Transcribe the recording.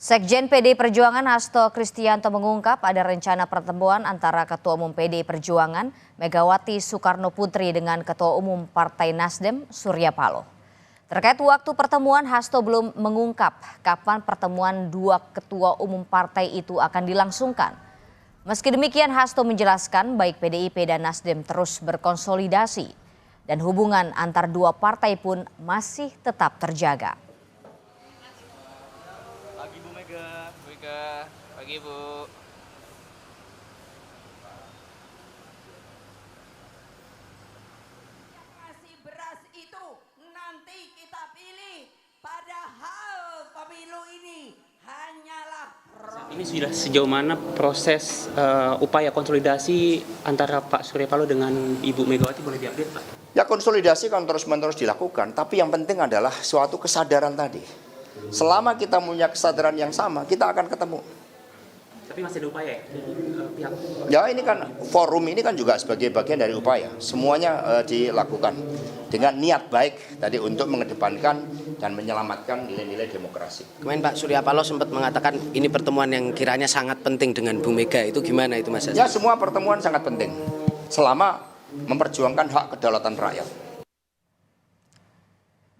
Sekjen PDI Perjuangan Hasto Kristianto mengungkap ada rencana pertemuan antara Ketua Umum PDI Perjuangan Megawati Soekarno Putri dengan Ketua Umum Partai Nasdem Surya Paloh. Terkait waktu pertemuan, Hasto belum mengungkap kapan pertemuan dua ketua umum partai itu akan dilangsungkan. Meski demikian, Hasto menjelaskan baik PDIP dan Nasdem terus berkonsolidasi dan hubungan antar dua partai pun masih tetap terjaga. Pagi Bu Mega, pagi Bu. Kasih beras itu nanti kita pilih, padahal pemilu ini hanyalah Ini sudah sejauh mana proses upaya konsolidasi antara Pak Surya Paloh dengan Ibu Megawati, boleh diupdate Pak? Ya, konsolidasi kan terus-menerus dilakukan, tapi yang penting adalah suatu kesadaran tadi. Selama kita punya kesadaran yang sama, kita akan ketemu. Tapi masih ada upaya ya dari pihak? Ya, ini kan forum ini kan juga sebagai bagian dari upaya. Semuanya dilakukan dengan niat baik tadi untuk mengedepankan dan menyelamatkan nilai-nilai demokrasi. Kemarin Pak Surya Paloh sempat mengatakan ini pertemuan yang kiranya sangat penting dengan Bu Mega. Itu gimana itu Mas? Ya, semua pertemuan sangat penting selama memperjuangkan hak kedaulatan rakyat.